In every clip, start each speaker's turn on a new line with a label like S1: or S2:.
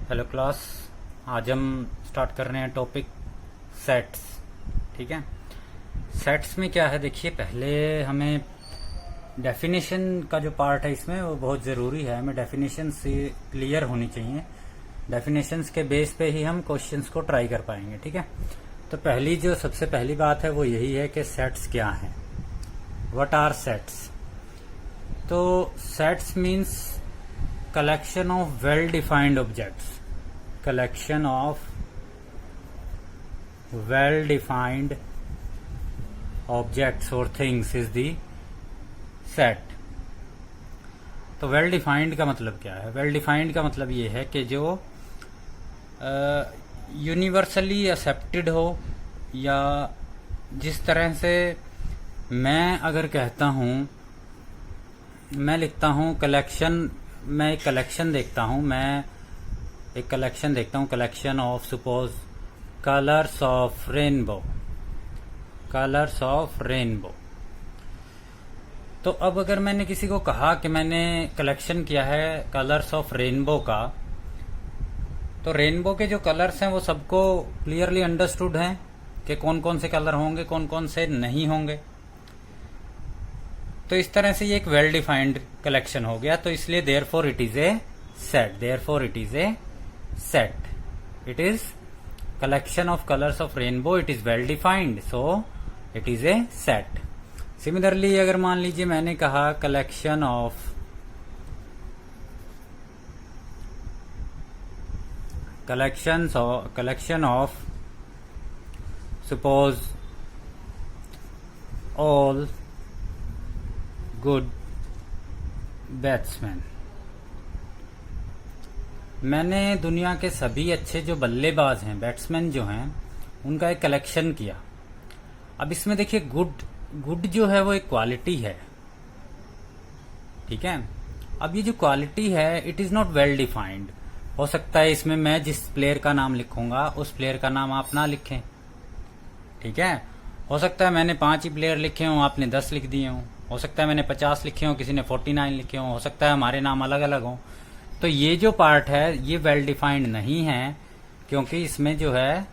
S1: Hello class. आज हम start कर रहे हैं टॉपिक सेट्स। ठीक है, सेट्स में क्या है, देखिए पहले हमें डेफिनेशन का जो पार्ट है इसमें वो बहुत ज़रूरी है। हमें डेफिनेशन से क्लियर होनी चाहिए। डेफिनेशंस के बेस पे ही हम क्वेश्चंस को ट्राई कर पाएंगे। ठीक है, तो सबसे पहली बात है वो यही है कि सेट्स क्या हैं। What are sets? तो sets means collection of well defined objects. Collection of well defined objects or things is the set. तो well defined का मतलब क्या है? well defined का मतलब ये है कि जो यूनिवर्सली एक्सेप्टेड हो, या जिस तरह से मैं अगर कहता हूँ, मैं लिखता हूँ कलेक्शन, मैं एक कलेक्शन देखता हूँ, collection of suppose colours of rainbow. तो अब अगर मैंने किसी को कहा कि मैंने कलेक्शन किया है कलर्स ऑफ रेनबो का, तो रेनबो के जो कलर्स हैं वो सबको क्लियरली अंडरस्टूड हैं कि कौन कौन से कलर होंगे, कौन कौन से नहीं होंगे। तो इस तरह से ये एक वेल डिफाइंड कलेक्शन हो गया। तो इसलिए therefore it is a set. It is collection of colours of rainbow, it is well defined, so it is a set. Similarly अगर मान लीजिए मैंने कहा collection of suppose all good batsman. मैंने दुनिया के सभी अच्छे जो बल्लेबाज हैं, बैट्समैन जो हैं, उनका एक कलेक्शन किया। अब इसमें देखिए गुड जो है वो एक क्वालिटी है। ठीक है, अब ये जो क्वालिटी है it is not well defined. हो सकता है इसमें मैं जिस प्लेयर का नाम लिखूंगा उस प्लेयर का नाम आप ना लिखें। ठीक है, हो सकता है मैंने 5 ही प्लेयर लिखे हों, आपने 10 लिख दिए हों। हो सकता है मैंने 50 लिखे हों, किसी ने 49 लिखे हों। हो सकता है हमारे नाम अलग अलग हों। तो ये जो पार्ट है ये वेल डिफाइंड नहीं है, क्योंकि इसमें जो है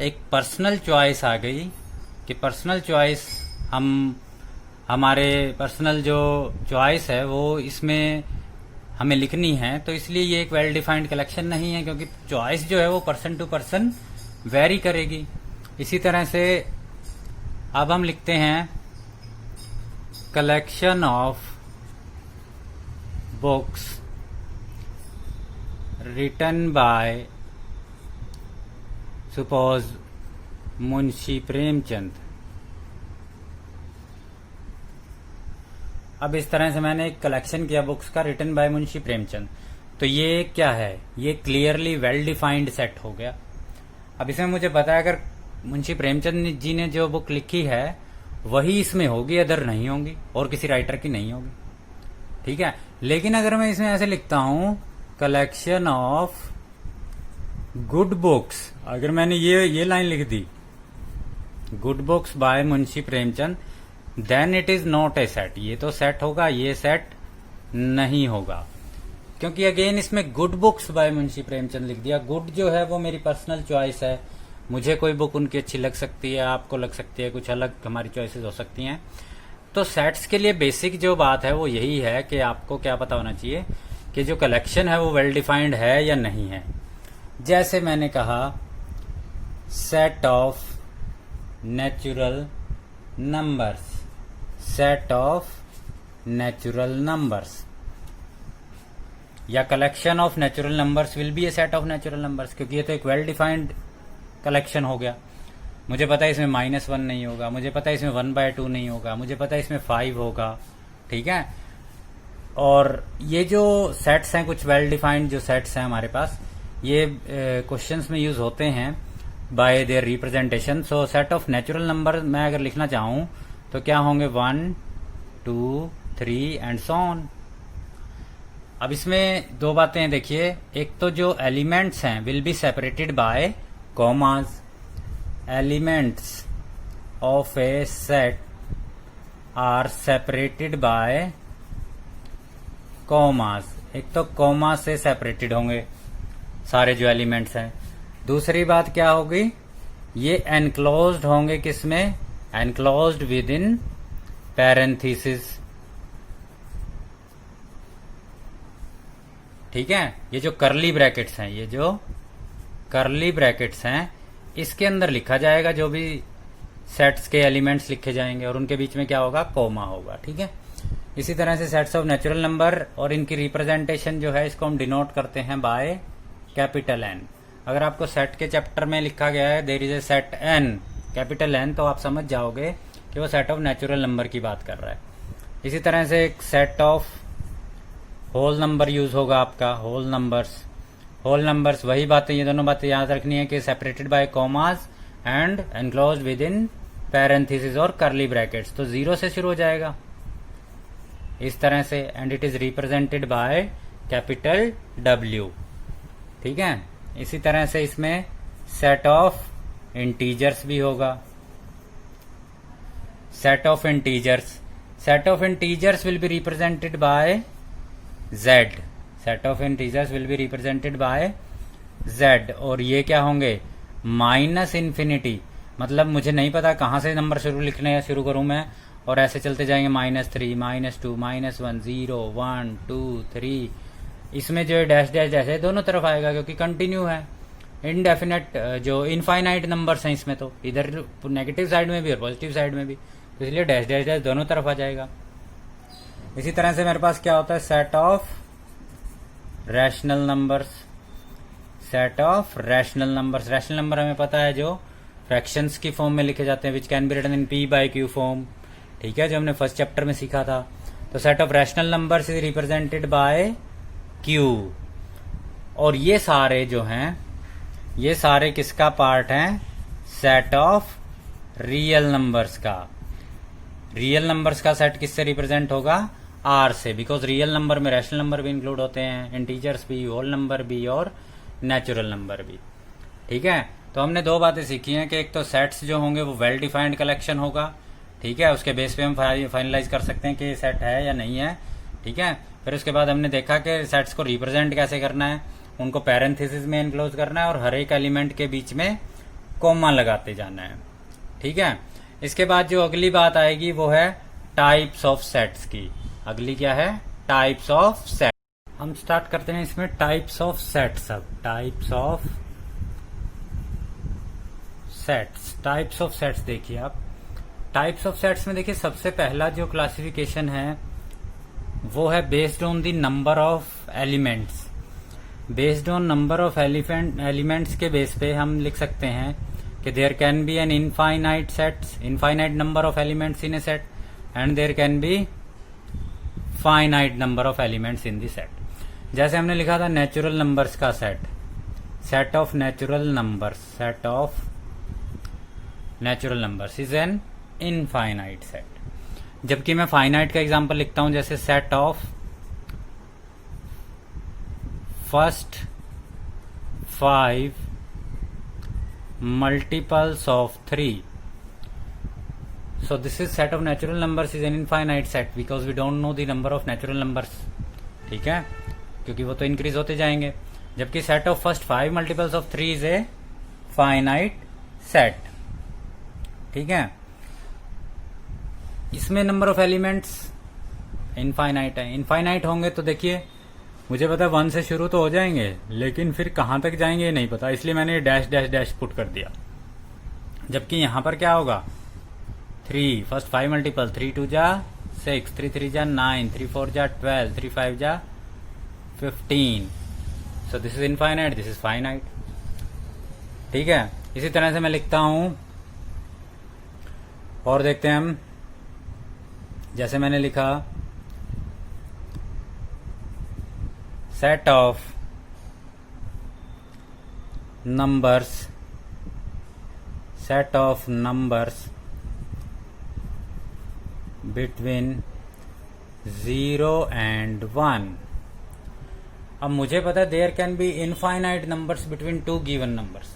S1: एक पर्सनल चॉइस आ गई कि पर्सनल चॉइस हमारे पर्सनल जो चॉइस है वो इसमें हमें लिखनी है। तो इसलिए ये एक वेल डिफाइंड कलेक्शन नहीं है, क्योंकि चॉइस जो है वो पर्सन टू पर्सन वेरी करेगी। इसी तरह से अब हम लिखते हैं collection of books written by suppose Munshi Premchand. अब इस तरह से मैंने एक कलेक्शन किया बुक्स का रिटन बाय मुंशी प्रेमचंद। तो ये क्या है? ये क्लियरली वेल डिफाइंड सेट हो गया। अब इसमें मुझे पता है अगर मुंशी प्रेमचंद जी ने जो बुक लिखी है वही इसमें होगी, अदर नहीं होंगी, और किसी राइटर की नहीं होगी। ठीक है, लेकिन अगर मैं इसमें ऐसे लिखता हूं कलेक्शन ऑफ गुड बुक्स, अगर मैंने ये लाइन लिख दी good books by Munshi Premchand, then it is not a set. ये तो सेट होगा, ये सेट नहीं होगा, क्योंकि अगेन इसमें good books by Munshi Premchand लिख दिया। गुड जो है वो मेरी पर्सनल चॉइस है, मुझे कोई बुक उनकी अच्छी लग सकती है, आपको लग सकती है, कुछ अलग हमारी चॉइसेस हो सकती हैं। तो सेट्स के लिए बेसिक जो बात है वो यही है कि आपको क्या पता होना चाहिए कि जो कलेक्शन है वो वेल डिफाइंड है या नहीं है। जैसे मैंने कहा सेट ऑफ नेचुरल नंबर्स, या collection of natural numbers will be A set of natural numbers, क्योंकि ये तो एक वेल डिफाइंड कलेक्शन हो गया। मुझे पता है इसमें -1 नहीं होगा, मुझे पता है इसमें 1/2 नहीं होगा, मुझे पता है इसमें 5 होगा। ठीक है, और ये जो सेट्स हैं, कुछ वेल डिफाइंड जो सेट्स हैं हमारे पास, ये क्वेश्चंस में यूज होते हैं bye there representation. So set of natural number मैं अगर लिखना चाहूं तो क्या होंगे? 1, 2, 3 एंड सो ऑन। अब इसमें 2 बातें हैं, देखिए। एक तो जो एलिमेंट्स हैं will be separated by commas. Elements of a set are separated by commas. एक तो कॉमा से सेपरेटेड होंगे, सारे जो एलिमेंट्स हैं। दूसरी बात क्या होगी, ये एनक्लोज्ड होंगे किसमें, एनक्लोज्ड विद इन पैरेंथेसिस। ठीक है, ये जो कर्ली ब्रैकेट्स हैं, ये जो कर्ली ब्रैकेट्स हैं, इसके अंदर लिखा जाएगा जो भी सेट्स के एलिमेंट्स लिखे जाएंगे और उनके बीच में क्या होगा, कोमा होगा। ठीक है, इसी तरह से सेट्स ऑफ नेचुरल नंबर और इनकी रिप्रेजेंटेशन जो है इसको हम डिनोट करते हैं बाय कैपिटल एन। अगर आपको सेट के चैप्टर में लिखा गया है there is a set N capital N, तो आप समझ जाओगे कि वो सेट ऑफ नेचुरल नंबर की बात कर रहा है। इसी तरह से एक set of whole number use होगा आपका, होल नंबर्स वही बातें, ये दोनों बातें याद रखनी है कि separated by commas and enclosed with in parenthesis और कर्ली ब्रैकेट्स। तो 0 से शुरू हो जाएगा इस तरह से, and it is represented by capital W। ठीक है, इसी तरह से इसमें सेट ऑफ इंटीजर्स भी होगा, set of integers will be represented by Z, set of integers will be represented by Z। और ये क्या होंगे, माइनस इन्फिनिटी, मतलब मुझे नहीं पता कहां से नंबर लिखने या शुरू करूं मैं, और ऐसे चलते जाएंगे -3 -2 -1 0 1 2 3। इसमें जो डैश डैश डैश है दोनों तरफ आएगा क्योंकि कंटिन्यू है। इनडेफिनेट जो इनफाइनाइट नंबर्स हैं इसमें तो इधर नेगेटिव साइड में भी और पॉजिटिव साइड में भी, तो इसलिए डैश डैश डैश दोनों तरफ आ जाएगा। इसी तरह से मेरे पास क्या होता है, set of rational numbers, rational number हमें पता है जो फ्रैक्शंस की फॉर्म में लिखे जाते हैं, which can be written in P/Q form. ठीक है, जो हमने फर्स्ट चैप्टर में सीखा था। तो set of rational numbers is represented by Q। और ये सारे जो हैं, ये सारे किसका पार्ट हैं, सेट ऑफ रियल नंबर्स का। रियल नंबर्स का सेट किससे रिप्रेजेंट होगा, R से, बिकॉज रियल नंबर में रैशनल नंबर भी इंक्लूड होते हैं, इंटीजर्स भी, होल नंबर भी और नेचुरल नंबर भी। ठीक है, तो हमने दो बातें सीखी हैं कि एक तो सेट्स जो होंगे वो वेल डिफाइंड कलेक्शन होगा। ठीक है, उसके बेस पे हम फाइनलाइज कर सकते हैं कि ये सेट है या नहीं है। ठीक है, फिर उसके बाद हमने देखा कि सेट्स को रिप्रेजेंट कैसे करना है, उनको पैरेंथेसिस में एनक्लोज करना है और हर एक एलिमेंट के बीच में कॉमा लगाते जाना है। ठीक है, इसके बाद जो अगली बात आएगी वो है टाइप्स ऑफ सेट्स की। अगली क्या है, टाइप्स ऑफ सेट। हम स्टार्ट करते हैं इसमें टाइप्स ऑफ सेट्स। अब टाइप्स ऑफ सेट्स देखिए आप, टाइप्स ऑफ सेट्स में देखिए सबसे पहला जो क्लासिफिकेशन है वो है based on the number of elements. Based on number of elements के बेस पे हम लिख सकते हैं कि there can be an infinite number of elements in a set and there can be finite number of elements in the set. जैसे हमने लिखा था नेचुरल नंबर्स का set of natural numbers is an infinite set. जबकि मैं finite का example लिखता हूं, जैसे set of first 5 multiples of 3। So this is set of natural numbers is an infinite set because we don't know the number of natural numbers. ठीक है, क्योंकि वो तो इंक्रीज होते जाएंगे। जबकि set of first 5 multiples of 3 is a finite set. ठीक है, इसमें नंबर ऑफ एलिमेंट्स इनफाइनाइट है। इनफाइनाइट होंगे तो देखिए मुझे पता है 1 से शुरू तो हो जाएंगे, लेकिन फिर कहां तक जाएंगे नहीं पता, इसलिए मैंने डैश डैश डैश पुट कर दिया। जबकि यहां पर क्या होगा, 3 फर्स्ट 5 मल्टीपल 3 2 जा 6 3 3 जा 9 3 4 जा 12 3 5 जा 15। So this is infinite, this is finite. ठीक है, इसी तरह से मैं लिखता हूं और देखते हैं हम। जैसे मैंने लिखा set of numbers between 0 and 1। अब मुझे पता है there can be infinite numbers between 2 given numbers.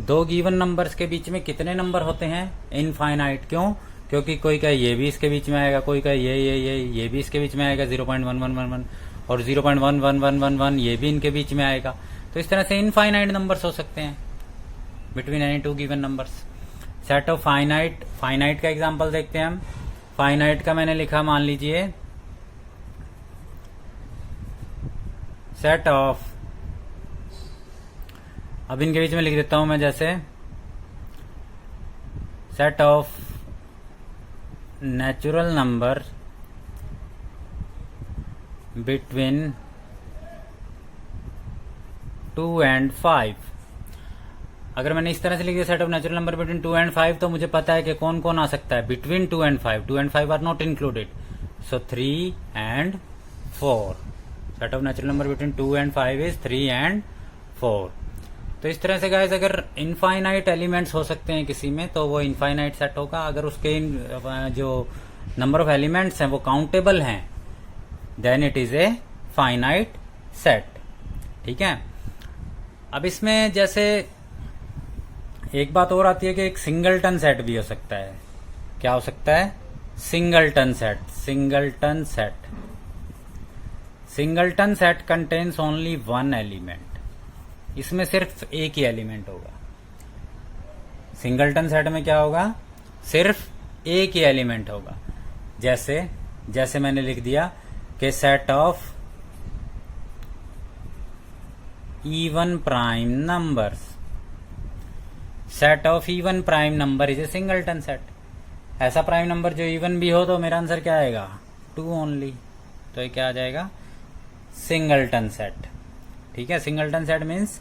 S1: 2 given numbers के बीच में कितने नंबर होते हैं, इनफाइनाइट। क्यों, क्योंकि कोई का ये भी इसके बीच में आएगा, कोई का ये भी इसके बीच में आएगा 0.1111 और 0.11111 ये भी इनके बीच में आएगा। तो इस तरह से इनफाइनाइट नंबर्स हो सकते हैं between any two given numbers. Set of finite, finite का एग्जांपल देखते हैं हम। फाइनाइट का मैंने लिखा, मान लीजिए सेट ऑफ, अब इनके बीच में लिख देता हूं मैं, जैसे set of natural number between 2 and 5। अगर मैंने इस तरह से लिख दिया set of natural number between 2 and 5, तो मुझे पता है कि कौन कौन आ सकता है between 2 and 5। 2 and 5 are not included, so 3 and 4। Set of natural number between 2 and 5 is 3 and 4। तो इस तरह से गाइस अगर इनफाइनाइट एलिमेंट्स हो सकते हैं किसी में, तो वो इनफाइनाइट सेट होगा। अगर उसके जो नंबर ऑफ एलिमेंट्स हैं वो काउंटेबल हैं, then it is a finite set. ठीक है। अब इसमें जैसे एक बात और आती है कि एक सिंगलटन सेट भी हो सकता है। क्या हो सकता है? Singleton set. Singleton set, singleton set contains only one element. इसमें सिर्फ एक ही एलिमेंट होगा। सिंगलटन सेट में क्या होगा? सिर्फ एक ही एलिमेंट होगा। जैसे मैंने लिख दिया कि set of even prime numbers, set of even prime number is a singleton set. ऐसा प्राइम नंबर जो इवन भी हो, तो मेरा आंसर क्या आएगा? 2 ओनली। तो ये क्या आ जाएगा? Singleton set. ठीक है। Singleton set means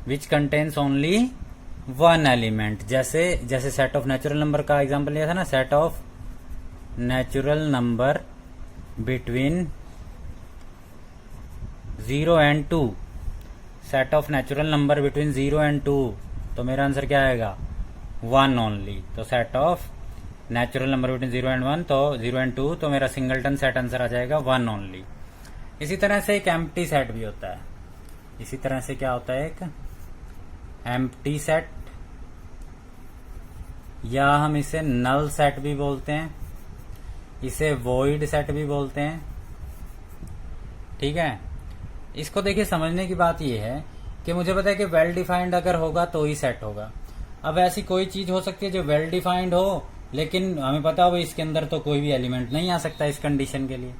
S1: which contains only one element. जैसे सेट ऑफ नेचुरल नंबर का एग्जांपल लिया था ना, set of natural number between 0 and 2। Set of natural number between 0 and 2, तो मेरा आंसर क्या आएगा? 1 ओनली। तो set of natural number between 0 and 1, तो 0 and 2, तो मेरा सिंगलटन सेट आंसर आ जाएगा 1 ओनली। इसी तरह से एक एम्प्टी सेट भी होता है। इसी तरह से क्या होता है? एक एम्प्टी सेट, या हम इसे नल सेट भी बोलते हैं, इसे वॉइड सेट भी बोलते हैं। ठीक है। इसको देखिए, समझने की बात यह है कि मुझे पता है कि वेल डिफाइंड अगर होगा तो ही सेट होगा। अब ऐसी कोई चीज हो सकती है जो वेल डिफाइंड हो, लेकिन हमें पता हो इसके अंदर तो कोई भी एलिमेंट नहीं आ सकता इस कंडीशन के लिए।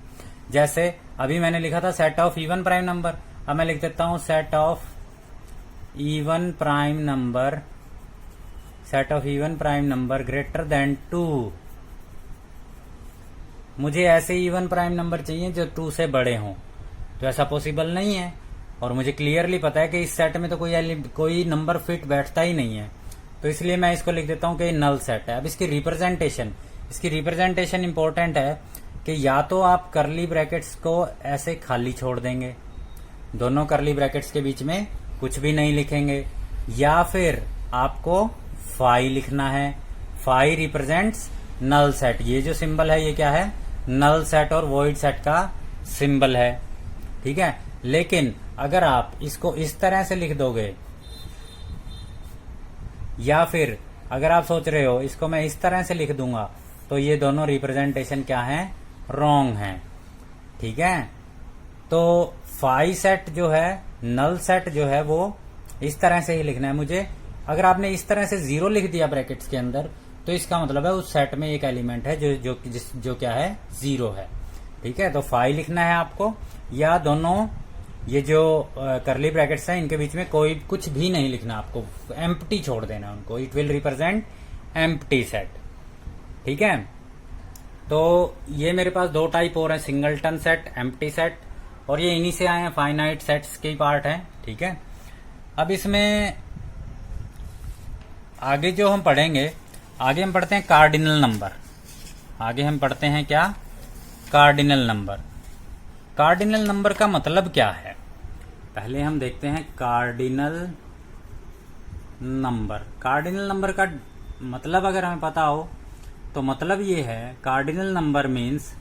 S1: जैसे अभी मैंने लिखा था set of even prime number, अब मैं लिख देता हूं set of even prime number, set of even prime number greater than 2। मुझे ऐसे इवन प्राइम नंबर चाहिए जो 2 से बड़े हों, तो ऐसा पॉसिबल नहीं है। और मुझे क्लियरली पता है कि इस सेट में तो कोई नंबर फिट बैठता ही नहीं है, तो इसलिए मैं इसको लिख देता हूं कि नल सेट है। अब इसकी रिप्रेजेंटेशन इंपॉर्टेंट है कि या तो आप करली ब्रैकेट्स को ऐसे खाली छोड़ देंगे, दोनों करली ब्रैकेट्स के बीच में कुछ भी नहीं लिखेंगे, या फिर आपको फाई लिखना है। Phi represents null set. ये जो सिंबल है ये क्या है? नल सेट और वॉइड सेट का सिंबल है। ठीक है। लेकिन अगर आप इसको इस तरह से लिख दोगे, या फिर अगर आप सोच रहे हो इसको मैं इस तरह से लिख दूंगा, तो ये दोनों रिप्रेजेंटेशन क्या है? रॉन्ग है। ठीक है। तो फाई सेट जो है, नल सेट जो है, वो इस तरह से ही लिखना है मुझे। अगर आपने इस तरह से 0 लिख दिया ब्रैकेट्स के अंदर, तो इसका मतलब है उस सेट में एक एलिमेंट है जो क्या है? 0 है। ठीक है। तो फाई लिखना है आपको, या दोनों ये जो करली ब्रैकेट्स हैं इनके बीच में कोई कुछ भी नहीं लिखना, आपको एम्प्टी छोड़ देना उनको। It will represent empty set. ठीक है। तो ये मेरे पास 2 टाइप और हैं, सिंगलटन सेट, एम्प्टी सेट, और ये इन्हीं से आए हैं, फाइनाइट सेट्स के पार्ट हैं। ठीक है। अब इसमें आगे जो हम पढ़ेंगे, आगे हम पढ़ते हैं कार्डिनल नंबर। आगे हम पढ़ते हैं क्या? Cardinal number. कार्डिनल नंबर का मतलब क्या है? पहले हम देखते हैं कार्डिनल नंबर। कार्डिनल नंबर का मतलब अगर हमें पता हो, तो मतलब ये है, cardinal number means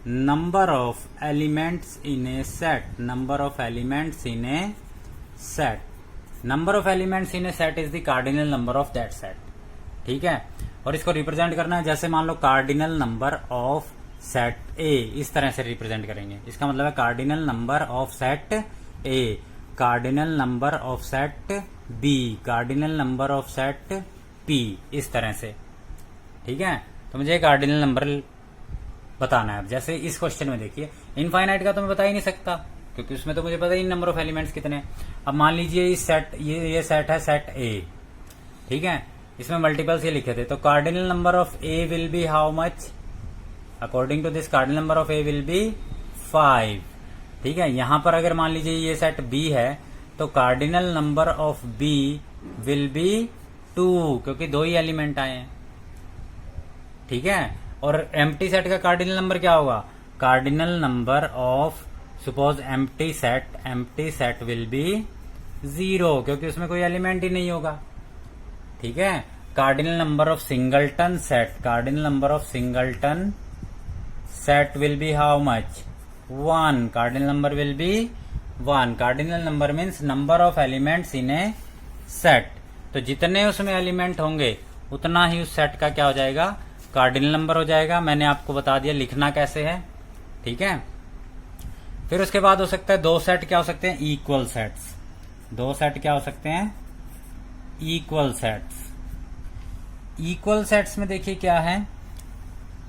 S1: number of elements in a set. Number of elements in a set. Number of elements in a set is the cardinal number of that set. ठीक है। और इसको रिप्रेजेंट करना है, जैसे मान लो cardinal number of set A, इस तरह से रिप्रेजेंट करेंगे। इसका मतलब है cardinal number of set A. Cardinal number of set B, cardinal number of set P, इस तरह से। ठीक है, तो मुझे कार्डिनल नंबर बताना है। अब जैसे इस क्वेश्चन में देखिए, इनफाइनाइट का तो मैं बता ही नहीं सकता क्योंकि उसमें तो मुझे पता ही नंबर ऑफ एलिमेंट्स कितने हैं। अब मान लीजिए इस सेट, ये सेट है सेट ए, ठीक है, इसमें मल्टीपल्स ये लिखे थे, तो cardinal number of A will be how much, according to this cardinal number of A will be 5। ठीक है, यहां पर अगर मान लीजिए ये सेट बी है तो cardinal number of B will be 2 क्योंकि 2 ही एलिमेंट आए हैं। ठीक है, और एम्प्टी सेट का कार्डिनल नंबर क्या होगा, cardinal number of suppose empty set will be 0 क्योंकि उसमें कोई एलिमेंट ही नहीं होगा। ठीक है, cardinal number of singleton set, cardinal number of singleton set will be how much 1, cardinal number will be 1। Cardinal number means number of elements in a set, तो जितने उसमें एलिमेंट होंगे उतना ही उस सेट का क्या हो जाएगा, कार्डिनल नंबर हो जाएगा। मैंने आपको बता दिया लिखना कैसे है। ठीक है, फिर उसके बाद हो सकता है 2 सेट क्या हो सकते हैं, इक्वल सेट्स। 2 सेट क्या हो सकते हैं, इक्वल सेट्स। इक्वल सेट्स में देखिए क्या है,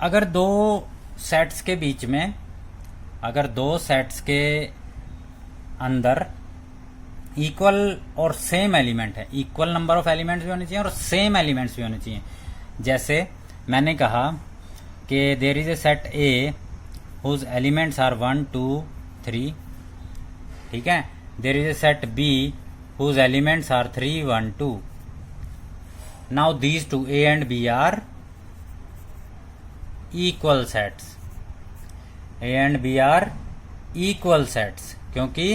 S1: अगर 2 सेट्स के बीच में, अगर 2 सेट्स के अंदर इक्वल और सेम एलिमेंट है, इक्वल नंबर ऑफ एलिमेंट्स भी होने चाहिए और सेम एलिमेंट्स भी होने चाहिए। जैसे मैंने कहा कि there is a set A whose elements are 1 2 3, ठीक है, there is a set B whose elements are 3 1 2। Now these two A and B are equal sets, A and B are equal sets क्योंकि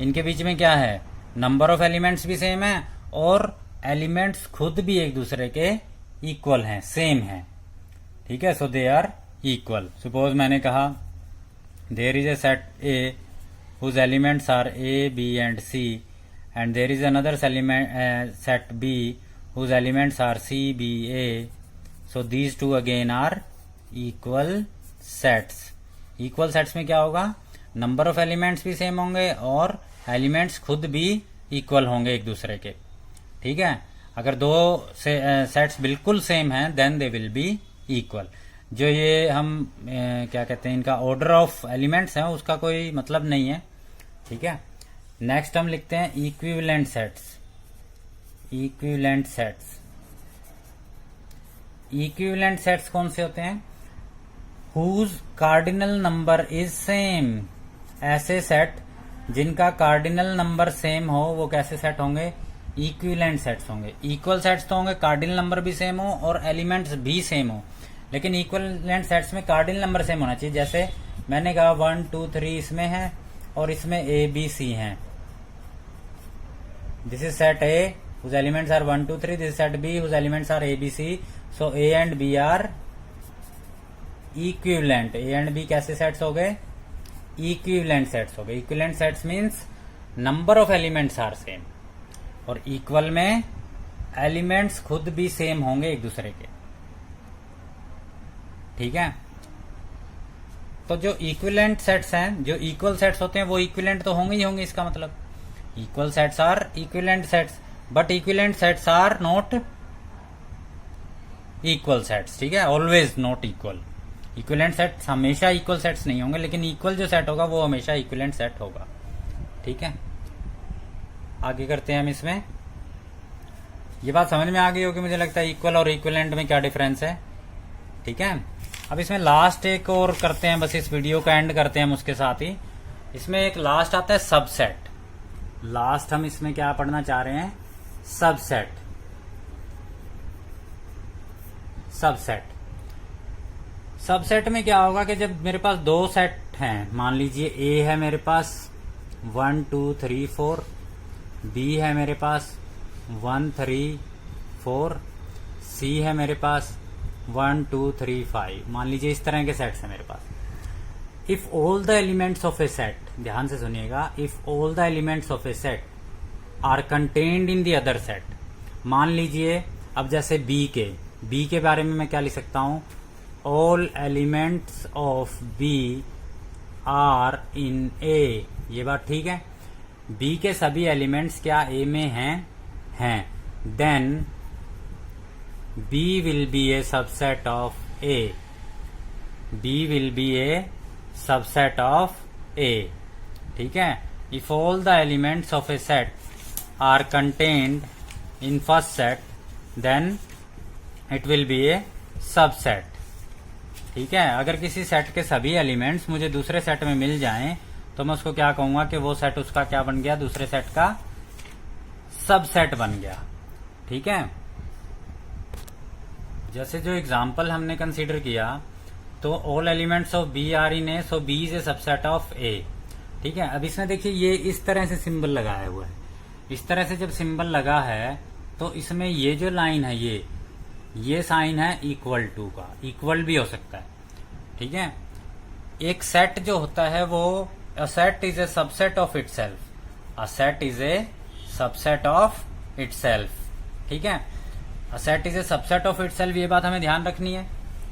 S1: इनके बीच में क्या है, number of elements भी same है और एलिमेंट्स खुद भी एक दूसरे के इक्वल हैं, सेम है। ठीक है, so they are equal. Suppose मैंने कहा there is a set A whose elements are A B and C and there is another set B whose elements are C B A, so these two again are equal sets. Equal sets में क्या होगा, number of elements भी same होंगे और elements खुद भी equal होंगे एक दूसरे के। ठीक है, अगर 2 सेट्स बिल्कुल सेम हैं then they will be equal. जो ये हम क्या कहते हैं, इनका ऑर्डर ऑफ एलिमेंट्स है उसका कोई मतलब नहीं है। ठीक है, नेक्स्ट हम लिखते हैं equivalent sets. Equivalent sets, equivalent sets कौन से होते हैं, whose cardinal number is same. ऐसे सेट जिनका कार्डिनल नंबर सेम हो वो कैसे सेट होंगे, इक्विवेलेंट सेट्स होंगे। इक्वल सेट्स तो होंगे कार्डिनल नंबर भी सेम हो और एलिमेंट्स भी सेम हो, लेकिन इक्विवेलेंट सेट्स में कार्डिनल नंबर सेम होना चाहिए। जैसे मैंने कहा 1 2 3 इसमें है और इसमें ए बी सी है। This is set A whose elements are 1 2 3, this is set B whose elements are A B C, so A and B are equivalent। A and B कैसे सेट्स हो गए, इक्विवेलेंट सेट्स हो गए। Equivalent sets means number of elements are same और equal में elements खुद भी same होंगे एक दूसरे के। ठीक है, तो जो इक्विवेलेंट सेट्स हैं, जो इक्वल सेट्स होते हैं वो इक्विवेलेंट तो होंगे ही होंगे। इसका मतलब equal sets are equivalent sets, but equivalent sets are not equal sets. ठीक है, always not equal. Equivalent sets हमेशा इक्वल सेट्स नहीं होंगे, लेकिन इक्वल जो सेट होगा वो हमेशा इक्विवेलेंट सेट होगा। ठीक है, आगे करते हैं हम इसमें। ये बात समझ में आ गई होगी मुझे लगता है, इक्वल और इक्विवेलेंट में क्या डिफरेंस है। ठीक है, अब इसमें लास्ट एक और करते हैं, बस इस वीडियो का एंड करते हैं हम उसके साथ ही। इसमें एक लास्ट आता है सबसेट। लास्ट हम इसमें क्या पढ़ना चाह रहे हैं, सबसेट। सबसेट, सबसेट में क्या होगा कि जब मेरे पास 2 सेट हैं, मान लीजिए ए है मेरे पास 1 2 3 4, बी है मेरे पास 1 3 4, सी है मेरे पास 1 2 3 5। मान लीजिए इस तरह के सेट्स हैं मेरे पास। If all the elements of a set, ध्यान से सुनिएगा, if all the elements of a set are contained in the other set. मान लीजिए अब जैसे बी के बारे में मैं क्या लिख सकता हूं, all elements of B are in A. ये बात ठीक है। बी के सभी एलिमेंट्स क्या ए में हैं, then B will be a subset of A, B will be a subset of A. ठीक है, if all the elements of a set are contained in first set then it will be a subset. ठीक है, अगर किसी set के सभी elements मुझे दूसरे सेट में मिल जाएं तो मैं उसको क्या कहूंगा कि वो सेट उसका क्या बन गया, दूसरे सेट का सबसेट बन गया। ठीक है, जैसे जो एग्जांपल हमने कंसीडर किया तो all elements of B are in A, so B is a subset of A. ठीक है, अब इसमें देखिए ये इस तरह से सिंबल लगाया हुआ है, इस तरह से जब सिंबल लगा है तो इसमें ये जो लाइन है ये साइन है इक्वल टू का, इक्वल भी हो सकता है। ठीक है, एक सेट जो होता है वो a set is a subset of itself, a set is a subset of itself. ठीक है, a set is a subset of itself, ये बात हमें ध्यान रखनी है।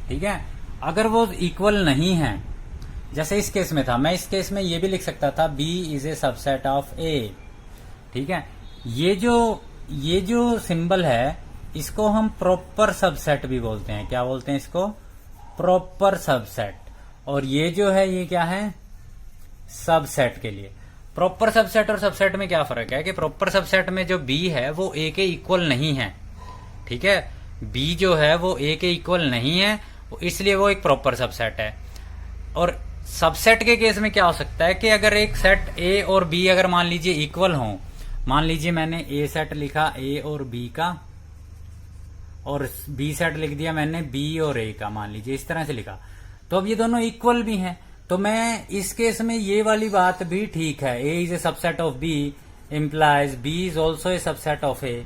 S1: ठीक है, अगर वो इक्वल नहीं है, जैसे इस केस में था, मैं इस केस में ये भी लिख सकता था B is a subset of A. ठीक है, ये जो सिंबल है इसको हम प्रॉपर सबसेट भी बोलते हैं। क्या बोलते हैं इसको? Proper subset. और ये जो है ये क्या है? सबसेट के लिए। प्रॉपर सबसेट और सबसेट में क्या फर्क है कि प्रॉपर सबसेट में जो बी है वो ए के इक्वल नहीं है। ठीक है, बी जो है वो ए के इक्वल नहीं है, इसलिए वो एक प्रॉपर सबसेट है। और सबसेट के केस में क्या हो सकता है कि अगर एक सेट ए और बी अगर मान लीजिए इक्वल हो, मान लीजिए मैंने ए सेट लिखा ए और बी का, और बी सेट लिख दिया मैंने बी और ए का, मान लीजिए इस तरह से लिखा, तो अब ये दोनों इक्वल भी हैं, तो मैं इस केस में ये वाली बात भी ठीक है, A is a subset of B implies B is also a subset of A.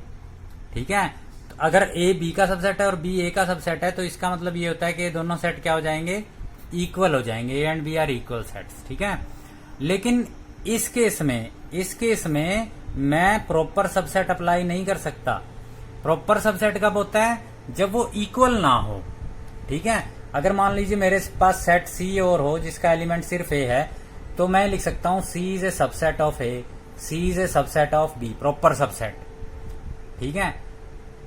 S1: ठीक है, तो अगर ए बी का सबसेट है और बी ए का सबसेट है तो इसका मतलब ये होता है कि दोनों सेट क्या हो जाएंगे? इक्वल हो जाएंगे, A and B are equal sets. ठीक है, लेकिन इस केस में मैं प्रॉपर सबसेट अप्लाई नहीं कर सकता। प्रॉपर सबसेट कब होता है? जब वो इक्वल ना हो। ठीक है, अगर मान लीजिए मेरे पास सेट सी और हो जिसका एलिमेंट सिर्फ ए है, तो मैं लिख सकता हूं C is a subset of A, C is a subset of B, proper subset. ठीक है,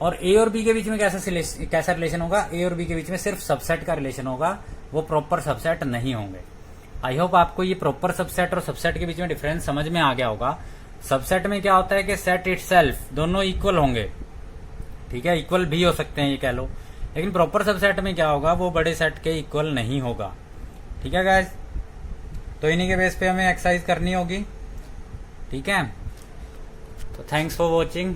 S1: और ए और बी के बीच में कैसा रिलेशन होगा? ए और बी के बीच में सिर्फ सबसेट का रिलेशन होगा, वो प्रॉपर सबसेट नहीं होंगे। आई होप आपको ये प्रॉपर सबसेट और सबसेट के बीच में डिफरेंस समझ में आ गया होगा। सबसेट में क्या होता है कि सेट इटसेल्फ दोनों इक्वल होंगे। ठीक है, इक्वल भी हो सकते हैं ये कह लो, लेकिन प्रॉपर सबसेट में क्या होगा? वो बड़े सेट के इक्वल नहीं होगा। ठीक है गाइस, तो इन्हीं के बेस पे हमें एक्सरसाइज करनी होगी। ठीक है, तो थैंक्स फॉर वॉचिंग।